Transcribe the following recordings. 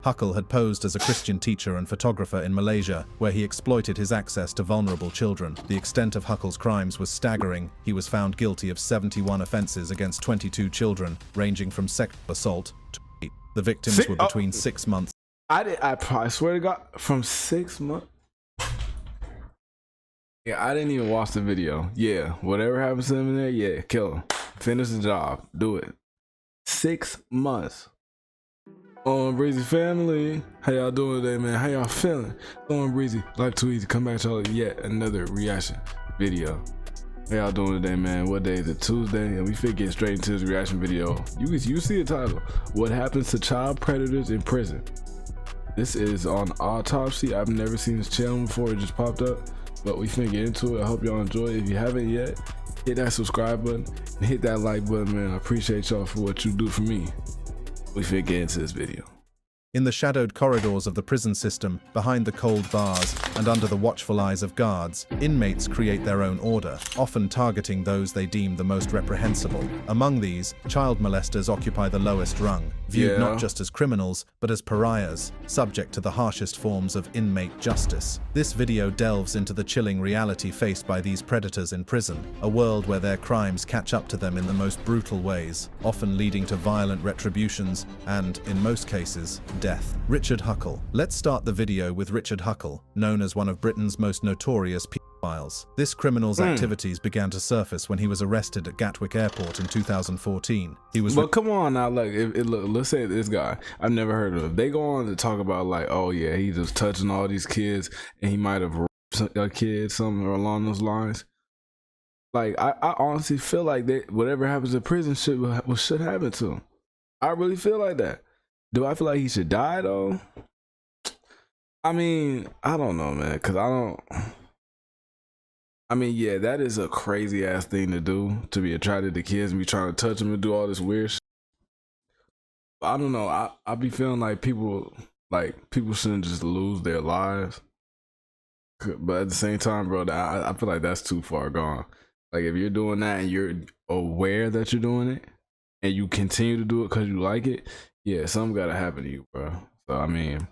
Huckle had posed as a Christian teacher and photographer in Malaysia, where he exploited his access to vulnerable children. The extent of Huckle's crimes was staggering. He was found guilty of 71 offenses against 22 children, ranging from sexual assault to rape. The victims were between 6 months. I swear to God, from 6 months. Yeah, I didn't even watch the video. Yeah, whatever happens to him in there, yeah, kill him. Finish the job. Do it. 6 months. Breezy family, how y'all doing today, man? How y'all feeling? Breezy, Life Too Easy, come back to y'all with yet another reaction video. How y'all doing today, man? What day is it? Tuesday, and we fit get straight into this reaction video. You see the title, What Happens to Child Predators in Prison. This is on Autopsy. I've never seen this channel before, it just popped up, but we finna get into it. I hope y'all enjoy it. If you haven't yet, hit that subscribe button and hit that like button, man. I appreciate y'all for what you do for me. We finna get into this video. In the shadowed corridors of the prison system, behind the cold bars, and under the watchful eyes of guards, inmates create their own order, often targeting those they deem the most reprehensible. Among these, child molesters occupy the lowest rung, viewed not just as criminals, but as pariahs, subject to the harshest forms of inmate justice. This video delves into the chilling reality faced by these predators in prison, a world where their crimes catch up to them in the most brutal ways, often leading to violent retributions and, in most cases, death. Richard Huckle. Let's start the video with Richard Huckle, known as one of Britain's most notorious pedophiles. This criminal's activities began to surface when he was arrested at Gatwick Airport in 2014. He was. But come on now, like, let's say this guy, I've never heard of him. They go on to talk about like, oh yeah, he just touching all these kids, and he might have raped a kid, something along those lines. Like, I honestly feel like whatever happens in prison should happen to him. I really feel like that. Do I feel like he should die though? I mean, I don't know, man, because I mean, yeah, that is a crazy ass thing to do, to be attracted to kids and be trying to touch them and do all this weird shit. I don't know. I be feeling like people shouldn't just lose their lives. But at the same time, bro, I feel like that's too far gone. Like, if you're doing that and you're aware that you're doing it and you continue to do it because you like it, yeah, something gotta happen to you, bro. So, I mean,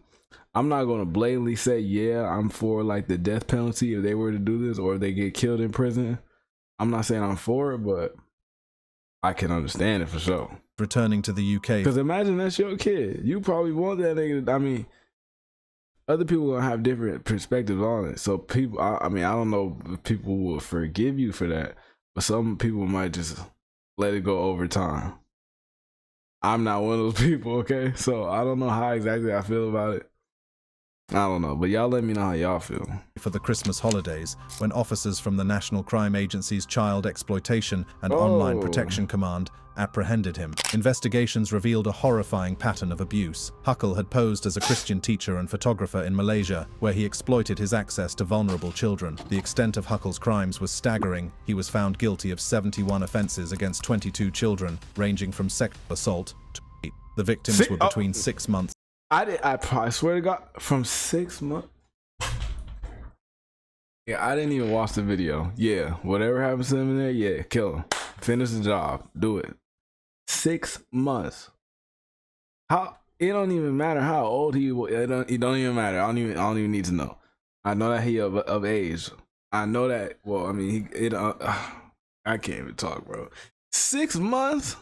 I'm not gonna blatantly say, yeah, I'm for like the death penalty if they were to do this or if they get killed in prison. I'm not saying I'm for it, but I can understand it for sure. Returning to the UK. Because imagine that's your kid. You probably want that nigga. I mean, other people gonna have different perspectives on it. So people, I mean, I don't know if people will forgive you for that, but some people might just let it go over time. I'm not one of those people, okay? So I don't know how exactly I feel about it. I don't know, but y'all let me know how y'all feel. For the Christmas holidays, when officers from the National Crime Agency's Child Exploitation and Online Protection Command apprehended him. Investigations revealed a horrifying pattern of abuse. Huckle had posed as a Christian teacher and photographer in Malaysia, where he exploited his access to vulnerable children. The extent of Huckle's crimes was staggering. He was found guilty of 71 offenses against 22 children, ranging from sexual assault to rape. The victims were between 6 months. I swear to God, from 6 months. Yeah, I didn't even watch the video. Yeah, whatever happens to him in there, yeah, kill him. Finish the job. Do it. 6 months. How? It don't even matter how old he was. It don't even matter. I don't even need to know. I know that he of age. I know that. Well, I mean, I can't even talk, bro. 6 months.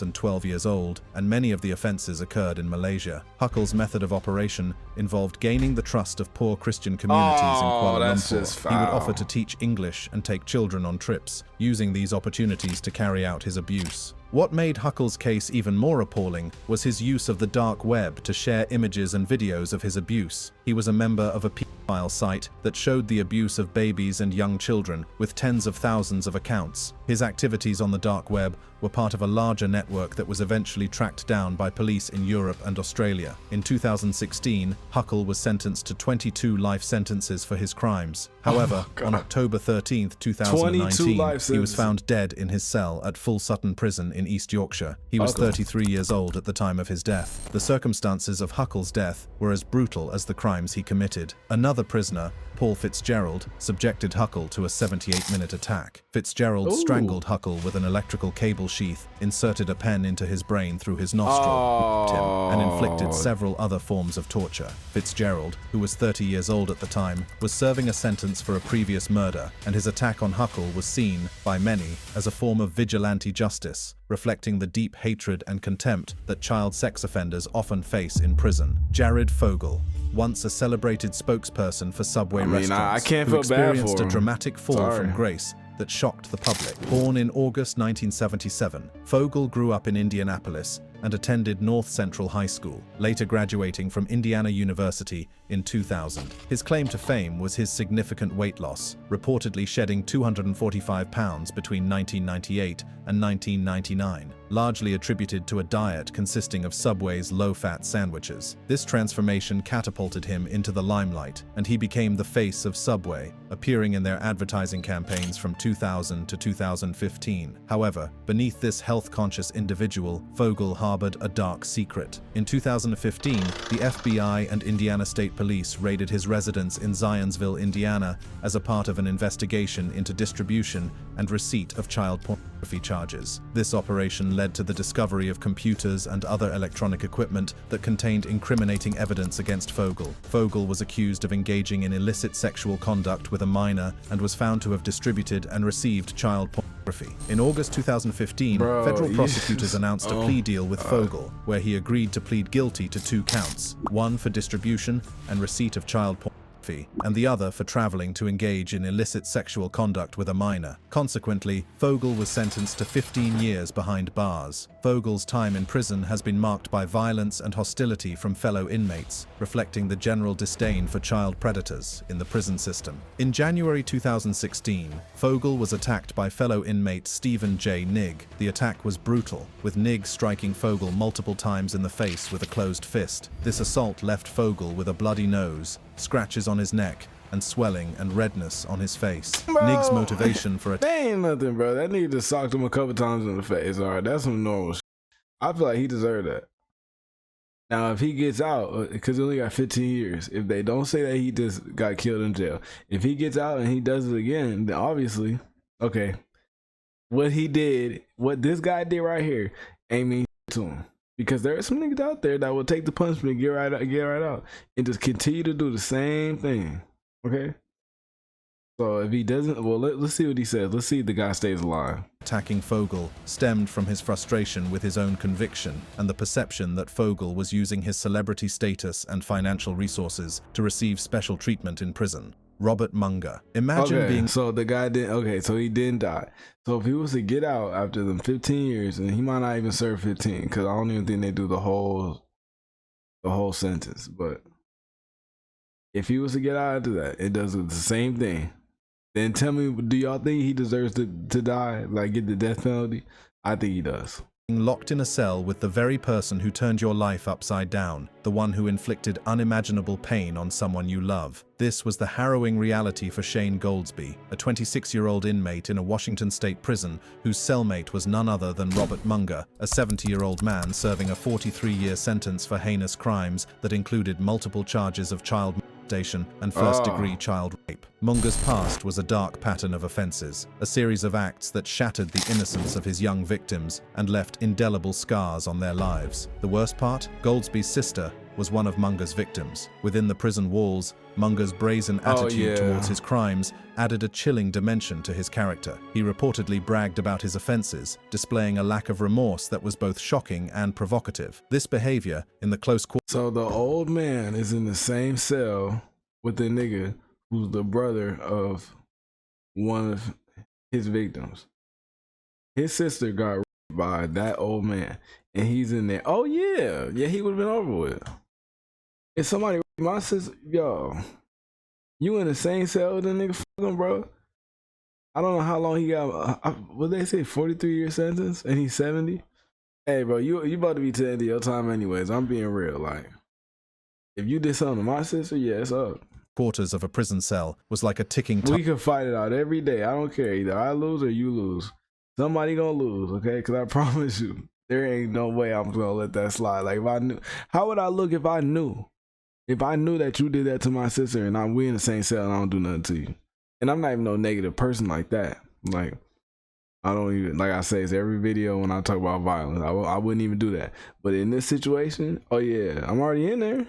And 12 years old, and many of the offenses occurred in Malaysia. Huckle's method of operation involved gaining the trust of poor Christian communities in Kuala Lumpur. He would offer to teach English and take children on trips, using these opportunities to carry out his abuse. What made Huckle's case even more appalling was his use of the dark web to share images and videos of his abuse. He was a member of a pedophile site that showed the abuse of babies and young children, with tens of thousands of accounts. His activities on the dark web were part of a larger network that was eventually tracked down by police in Europe and Australia. In 2016, Huckle was sentenced to 22 life sentences for his crimes. However, on October 13, 2019, he was found dead in his cell at Full Sutton Prison in East Yorkshire. He was 33 years old at the time of his death. The circumstances of Huckle's death were as brutal as the crimes he committed. Another Another prisoner, Paul Fitzgerald, subjected Huckle to a 78-minute attack. Fitzgerald strangled Huckle with an electrical cable sheath, inserted a pen into his brain through his nostril, him, and inflicted several other forms of torture. Fitzgerald, who was 30 years old at the time, was serving a sentence for a previous murder, and his attack on Huckle was seen, by many, as a form of vigilante justice, reflecting the deep hatred and contempt that child sex offenders often face in prison. Jared Fogle, once a celebrated spokesperson for Subway restaurants, who experienced a dramatic fall from grace that shocked the public. Born in August 1977, Fogle grew up in Indianapolis and attended North Central High School, later graduating from Indiana University in 2000. His claim to fame was his significant weight loss, reportedly shedding 245 pounds between 1998 and 1999, largely attributed to a diet consisting of Subway's low-fat sandwiches. This transformation catapulted him into the limelight, and he became the face of Subway, appearing in their advertising campaigns from 2000 to 2015. However, beneath this health-conscious individual, Fogle harbored a dark secret. In 2015, the FBI and Indiana State Police raided his residence in Zionsville, Indiana, as a part of an investigation into distribution and receipt of child pornography charges. This operation led to the discovery of computers and other electronic equipment that contained incriminating evidence against Fogle. Fogle was accused of engaging in illicit sexual conduct with a minor and was found to have distributed and received child pornography. In August 2015, federal prosecutors announced a plea deal with Fogle, where he agreed to plead guilty to 2 counts, one for distribution and receipt of child pornography, and the other for traveling to engage in illicit sexual conduct with a minor. Consequently, Fogle was sentenced to 15 years behind bars. Fogle's time in prison has been marked by violence and hostility from fellow inmates, reflecting the general disdain for child predators in the prison system. In January 2016, Fogle was attacked by fellow inmate Stephen J. Nigg. The attack was brutal, with Nigg striking Fogle multiple times in the face with a closed fist. This assault left Fogle with a bloody nose, scratches on his neck, and swelling and redness on his face. Nigg's motivation for that ain't nothing, bro. That nigga just socked him a couple times in the face. All right, that's some normal shit. I feel like he deserved that. Now, if he gets out, because he only got 15 years, if they don't say that he just got killed in jail, if he gets out and he does it again, then obviously, okay, what he did, what this guy did right here, ain't mean to him. Because there are some niggas out there that will take the punishment and get right out, and just continue to do the same thing. Okay? So if he doesn't, well, let's see what he says. Let's see if the guy stays alive. Attacking Fogle stemmed from his frustration with his own conviction and the perception that Fogle was using his celebrity status and financial resources to receive special treatment in prison. Robert Munger. Imagine being... So the guy didn't... Okay, so he didn't die. So if he was to get out after them 15 years, and he might not even serve 15, because I don't even think they do the whole sentence. But if he was to get out after that, it does the same thing. Then tell me, do y'all think he deserves to die, like get the death penalty? I think he does. Locked in a cell with the very person who turned your life upside down, the one who inflicted unimaginable pain on someone you love. This was the harrowing reality for Shane Goldsby, a 26-year-old inmate in a Washington state prison whose cellmate was none other than Robert Munger, a 70-year-old man serving a 43-year sentence for heinous crimes that included multiple charges of child molestation and first-degree child rape. Munger's past was a dark pattern of offenses, a series of acts that shattered the innocence of his young victims and left indelible scars on their lives. The worst part? Goldsby's sister was one of Munger's victims. Within the prison walls, Munger's brazen attitude towards his crimes added a chilling dimension to his character. He reportedly bragged about his offenses, displaying a lack of remorse that was both shocking and provocative. This behavior, in the close quarters... So the old man is in the same cell with the nigga who's the brother of one of his victims. His sister got raped by that old man, and he's in there. Oh yeah, he would have been over with. If somebody raped my sister, yo, you in the same cell with the nigga, fuck him, bro. I don't know how long he got. What they say, 43-year sentence, and he's 70. Hey, bro, you about to be to the end of your time anyways. I'm being real. Like, if you did something to my sister, yeah, it's up. Quarters of a prison cell was like a ticking time. We can fight it out every day. I don't care. Either I lose or you lose. Somebody gonna lose, okay? Because I promise you, there ain't no way I'm gonna let that slide. Like, if I knew, how would I look if I knew If I knew that you did that to my sister and we in the same cell and I don't do nothing to you, and I'm not even no negative person like that. Like, I don't even, like I say, it's every video when I talk about violence. I wouldn't even do that. But in this situation, oh yeah, I'm already in there.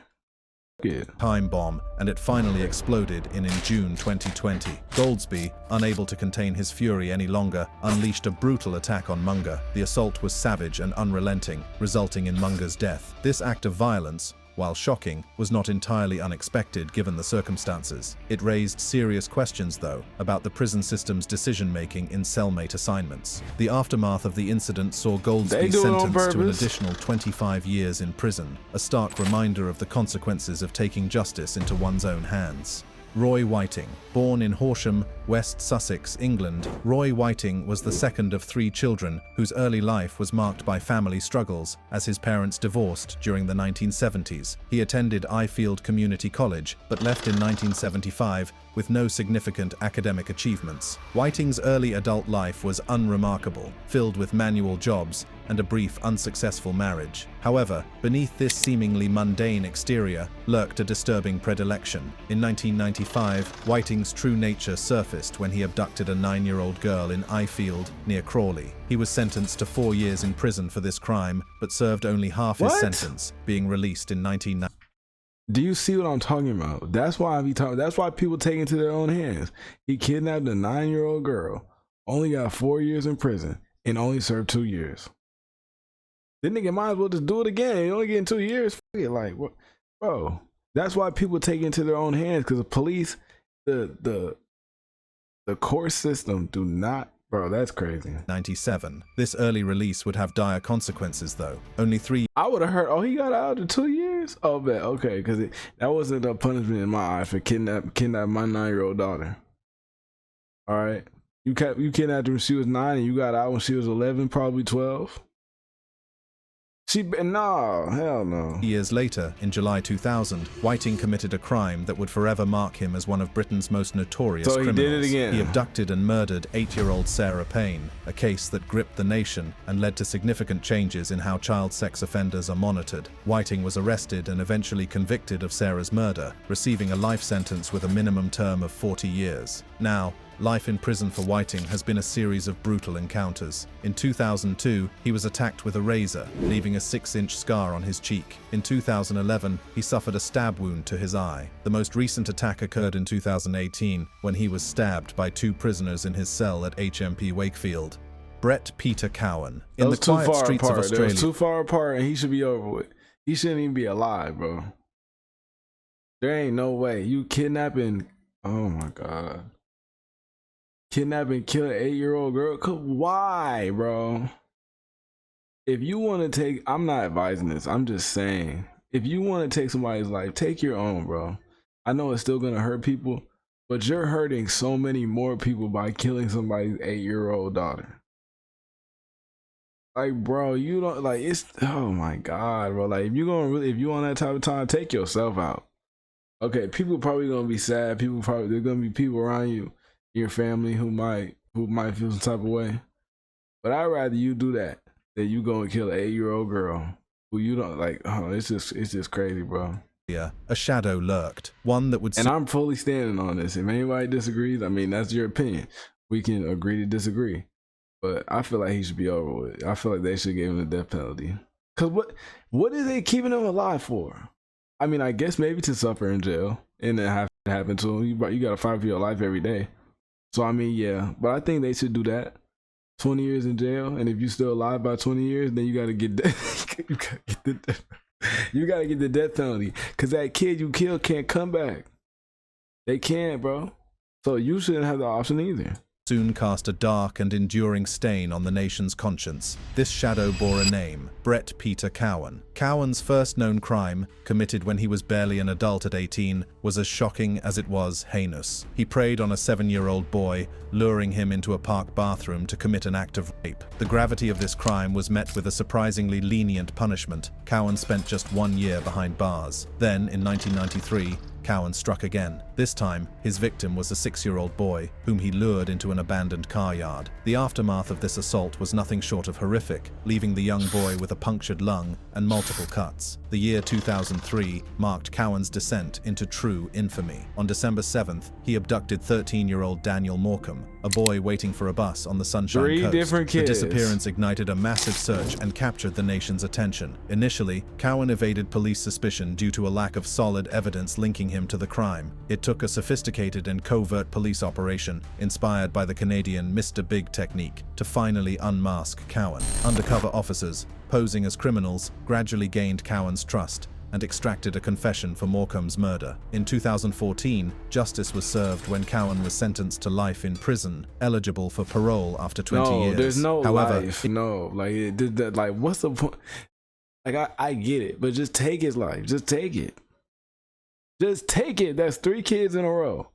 Yeah. Time bomb, and it finally exploded in June 2020. Goldsby, unable to contain his fury any longer, unleashed a brutal attack on Munger. The assault was savage and unrelenting, resulting in Munger's death. This act of violence, while shocking, was not entirely unexpected given the circumstances. It raised serious questions, though, about the prison system's decision-making in cellmate assignments. The aftermath of the incident saw Goldsby sentenced to an additional 25 years in prison, a stark reminder of the consequences of taking justice into one's own hands. Roy Whiting. Born in Horsham, West Sussex, England, Roy Whiting was the second of 3 children whose early life was marked by family struggles as his parents divorced during the 1970s. He attended Ifield Community College, but left in 1975 with no significant academic achievements. Whiting's early adult life was unremarkable, filled with manual jobs and a brief unsuccessful marriage. However, beneath this seemingly mundane exterior lurked a disturbing predilection. In 1995, Whiting's true nature surfaced when he abducted a 9-year-old girl in Ifield, near Crawley. He was sentenced to 4 years in prison for this crime, but served only half his sentence, being released in 1990. Do you see what I'm talking about? That's why that's why people take it into their own hands. He kidnapped a 9-year-old girl, only got 4 years in prison, and only served 2 years. This nigga might as well just do it again. He only getting 2 years. Like, what, bro? That's why people take it into their own hands, because the police, the court system do not. Bro, that's crazy. 97. This early release would have dire consequences, though. Only 3. I would have heard, oh, he got out after 2 years? Oh, bet, okay, because that wasn't a punishment in my eye for kidnap my 9-year-old daughter. All right? You kidnapped her when she was 9 and you got out when she was 11, probably 12. No, hell no. Years later, in July 2000, Whiting committed a crime that would forever mark him as one of Britain's most notorious criminals. So he did it again. He abducted and murdered 8-year-old Sarah Payne, a case that gripped the nation and led to significant changes in how child sex offenders are monitored. Whiting was arrested and eventually convicted of Sarah's murder, receiving a life sentence with a minimum term of 40 years. Now, life in prison for Whiting has been a series of brutal encounters. In 2002, he was attacked with a razor, leaving a 6-inch scar on his cheek. In 2011, he suffered a stab wound to his eye. The most recent attack occurred in 2018, when he was stabbed by 2 prisoners in his cell at HMP Wakefield. Brett Peter Cowan. In the quiet streets of Australia. It was too far apart, and he should be over with. He shouldn't even be alive, bro. There ain't no way. You kidnapping. Oh my God. Kidnap and kill an 8-year-old girl? Why, bro? If you want to take, I'm not advising this, I'm just saying, if you want to take somebody's life, take your own, bro. I know it's still gonna hurt people, but you're hurting so many more people by killing somebody's 8-year-old daughter. Like, bro, you don't, like, it's, oh my God, bro. Like, if you on that type of time, take yourself out. Okay, people probably gonna be sad. There's gonna be people around you, your family, who might feel some type of way. But I'd rather you do that than you go and kill an 8-year-old girl who you don't like. Oh, it's just crazy, bro. Yeah, a shadow lurked, one that would. And I'm fully standing on this. If anybody disagrees, I mean, that's your opinion. We can agree to disagree. But I feel like he should be over with. I feel like they should give him the death penalty. Cause what are they keeping him alive for? I mean, I guess maybe to suffer in jail and then have to happen to him. You got to fight for your life every day. So I mean, yeah, but I think they should do that. 20 years in jail, and if you still alive by 20 years, then you gotta get you gotta get the death penalty. Cause that kid you killed can't come back. They can't, bro. So you shouldn't have the option either. Soon cast a dark and enduring stain on the nation's conscience. This shadow bore a name, Brett Peter Cowan. Cowan's first known crime, committed when he was barely an adult at 18, was as shocking as it was heinous. He preyed on a 7-year-old boy, luring him into a park bathroom to commit an act of rape. The gravity of this crime was met with a surprisingly lenient punishment. Cowan spent just 1 year behind bars. Then, in 1993, Cowan struck again. This time, his victim was a 6-year-old boy, whom he lured into an abandoned car yard. The aftermath of this assault was nothing short of horrific, leaving the young boy with a punctured lung and multiple cuts. The year 2003 marked Cowan's descent into true infamy. On December 7th, he abducted 13-year-old Daniel Morecambe, a boy waiting for a bus on the Sunshine Coast. Different kids. The disappearance ignited a massive search and captured the nation's attention. Initially, Cowan evaded police suspicion due to a lack of solid evidence linking him to the crime. It took a sophisticated and covert police operation, inspired by the Canadian Mr. Big technique, to finally unmask Cowan. Undercover officers, posing as criminals, gradually gained Cowan's trust and extracted a confession for Morecambe's murder. In 2014, justice was served when Cowan was sentenced to life in prison, eligible for parole after 20 years. No, there's no However, life. No, like what's the point? Like, I get it, but just take his life. Just take it. Just take it. That's 3 kids in a row.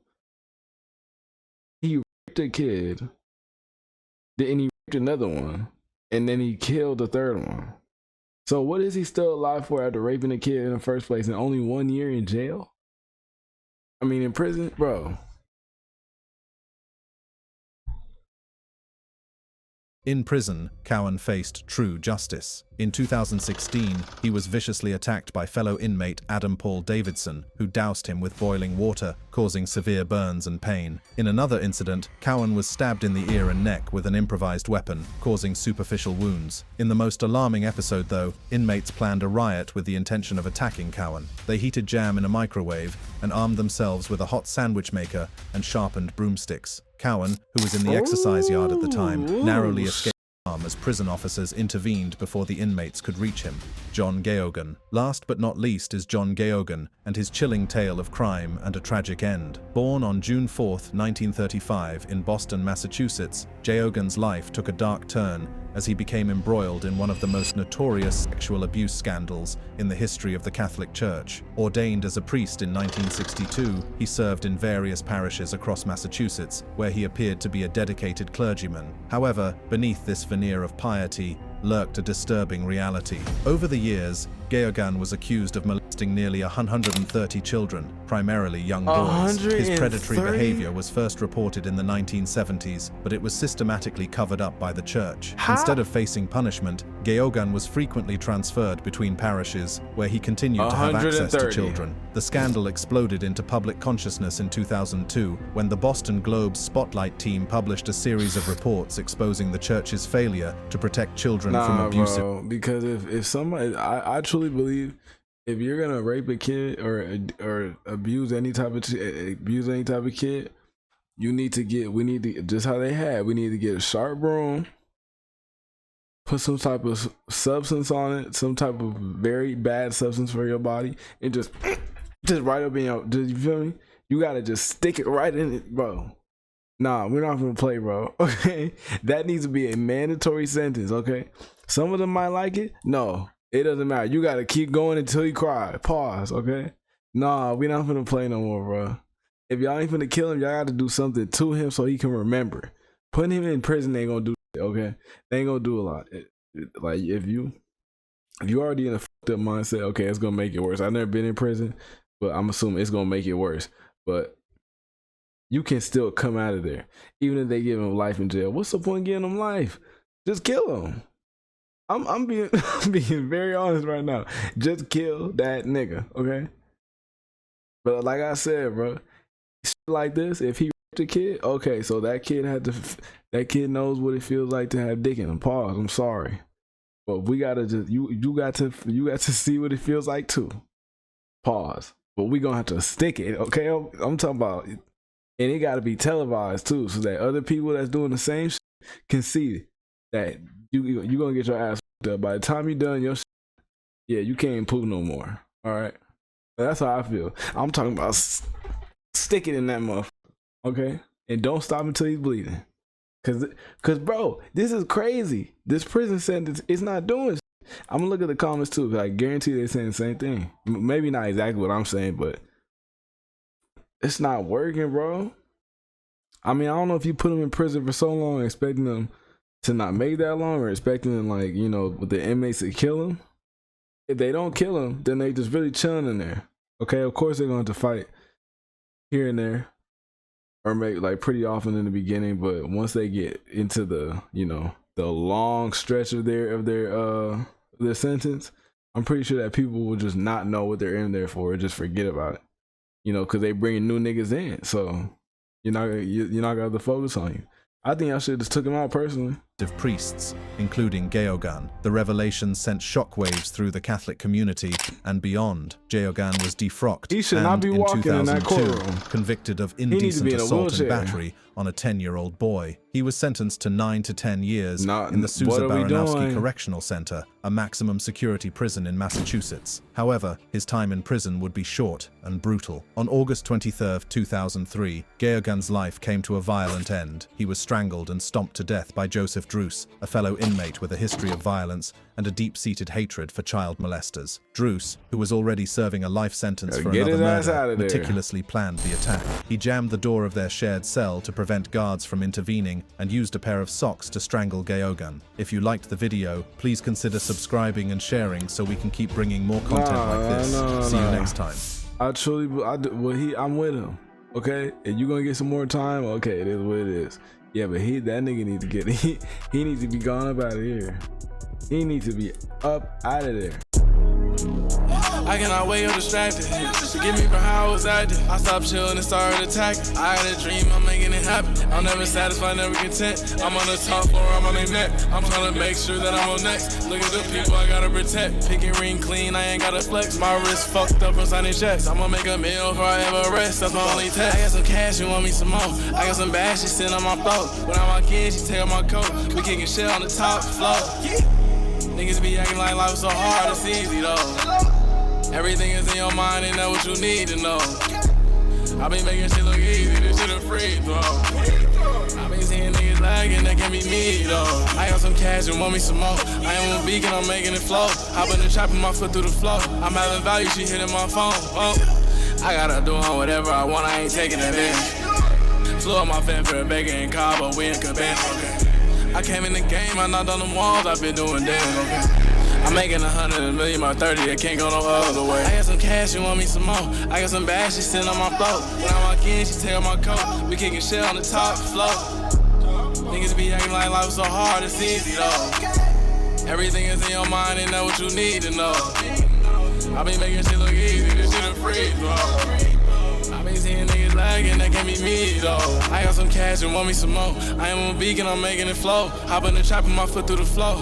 He raped a kid, then he raped another one, and then he killed the 3rd one. So what is he still alive for after raping a kid in the first place and only 1 year in jail? I mean, in prison, bro. In prison, Cowan faced true justice. In 2016, he was viciously attacked by fellow inmate Adam Paul Davidson, who doused him with boiling water, causing severe burns and pain. In another incident, Cowan was stabbed in the ear and neck with an improvised weapon, causing superficial wounds. In the most alarming episode, though, inmates planned a riot with the intention of attacking Cowan. They heated jam in a microwave and armed themselves with a hot sandwich maker and sharpened broomsticks. Cowan, who was in the exercise yard at the time, narrowly escaped harm as prison officers intervened before the inmates could reach him. John Geoghegan. Last but not least is John Geoghegan and his chilling tale of crime and a tragic end. Born on June 4, 1935 in Boston, Massachusetts, Geoghegan's life took a dark turn as he became embroiled in one of the most notorious sexual abuse scandals in the history of the Catholic Church. Ordained as a priest in 1962, he served in various parishes across Massachusetts, where he appeared to be a dedicated clergyman. However, beneath this veneer of piety lurked a disturbing reality. Over the years, Geoghegan was accused of molesting nearly 130 children, primarily young boys. His predatory behavior was first reported in the 1970s, but it was systematically covered up by the church. Instead of facing punishment, Geoghegan was frequently transferred between parishes, where he continued to have access to children. The scandal exploded into public consciousness in 2002, when the Boston Globe's Spotlight team published a series of reports exposing the church's failure to protect children from abusive. Bro, because if somebody, I truly believe, if you're gonna rape a kid or abuse any type of kid, we need to just how they had. We need to get a sharp broom, put some type of substance on it, some type of very bad substance for your body, and just right up in your. You feel me? You gotta just stick it right in it, bro. Nah, we're not gonna play, bro. Okay, that needs to be a mandatory sentence. Okay, some of them might like it. No, it doesn't matter. You gotta keep going until you cry. Pause. Okay. Nah, we're not gonna play no more, bro. If y'all ain't gonna kill him, y'all got to do something to him so he can remember. Putting him in prison ain't gonna do shit, okay? They ain't gonna do a lot. Like if you already in a fucked up mindset, okay, it's gonna make it worse. I've never been in prison, but I'm assuming it's gonna make it worse. But you can still come out of there, even if they give him life in jail. What's the point of giving him life? Just kill him. I'm being very honest right now. Just kill that nigga, okay? But like I said, bro, shit like this, if he raped a kid, okay, so that kid knows what it feels like to have dick in him. Pause. I'm sorry, but we gotta just you got to see what it feels like too. Pause. But we gonna have to stick it, okay? I'm talking about. And it got to be televised too, so that other people that's doing the same shit can see that you gonna get your ass fucked up. By the time you done your shit, yeah, you can't poop no more. All right, that's how I feel. I'm talking about stick it in that motherfucker, okay? And don't stop until he's bleeding, cause bro, this is crazy. This prison sentence is not doing shit. I'm gonna look at the comments too, cause I guarantee they're saying the same thing. Maybe not exactly what I'm saying, but it's not working, bro. I mean, I don't know if you put them in prison for so long, expecting them to not make that long, or expecting them, like, you know, with the inmates to kill them. If they don't kill them, then they just really chilling in there. Okay, of course they're going to fight here and there, or maybe like pretty often in the beginning, but once they get into the, you know, the long stretch of their sentence, I'm pretty sure that people will just not know what they're in there for, just forget about it, you know, because they bring new niggas in, so you're not gonna have to focus on you. I think I should have just took him out personally. Priests, including Geoghegan. The revelation sent shockwaves through the Catholic community and beyond. Geoghegan was defrocked he should not be walking in that courtroom. Convicted of indecent assault and battery on a 10-year-old boy. He was sentenced to 9 to 10 years in the Sousa Baranowski Correctional Center, a maximum security prison in Massachusetts. However, his time in prison would be short and brutal. On August 23, 2003, Geoghegan's life came to a violent end. He was strangled and stomped to death by Joseph Druce, a fellow inmate with a history of violence and a deep-seated hatred for child molesters. Druce, who was already serving a life sentence for another murder, meticulously planned the attack. He jammed the door of their shared cell to prevent guards from intervening and used a pair of socks to strangle Geoghegan. If you liked the video, please consider subscribing and sharing so we can keep bringing more content like this. See you next time. I'm with him. Okay, and you're gonna get some more time. Okay, it is what it is. Yeah, but that nigga needs to get he needs to be gone up out of here. He needs to be up out of there. I cannot wait, I'm distracted. Forgive me for how I was acting. I stopped chilling and started attacking. I had a dream, I'm making it happen. I'm never satisfied, never content. I'm on the top floor, I'm on their neck. I'm trying to make sure that I'm on next. Look at the people I gotta protect. Pick and ring clean, I ain't gotta flex. My wrist fucked up from signing checks. I'ma make a meal before I ever rest. That's my only test. I got some cash, you want me some more. I got some bags, she sitting on my throat. When I'm my kids, she take off my coat. We kicking shit on the top floor. Niggas be acting like life so hard, it's easy though. Everything is in your mind and that's what you need to know. I be making shit look easy, this shit a free throw. I be seeing niggas lagging, that can be me though. I got some cash and want me some more. I am a beacon, I'm making it flow. Hop in the trap and my foot through the floor. I'm having value, she hitting my phone. Oh. I gotta do on whatever I want, I ain't taking advantage. Flew up my fan for a bagger in Cabo, we in Cabana, okay. I came in the game, I knocked on the walls, I've been doing damn, okay. I'm making 100, a million, my 30, I can't go no other way. I got some cash, you want me some more. I got some bags, she sitting on my float. When I walk in, she take off my coat. We kicking shit on the top floor. Niggas be acting like life so hard, it's easy though. Everything is in your mind and that's what you need to know. I be making shit look easy, this shit a free throw. I be seeing niggas lagging, that can be me though. I got some cash and want me some more. I am a beacon, I'm making it flow. Hop in the trap and my foot through the floor.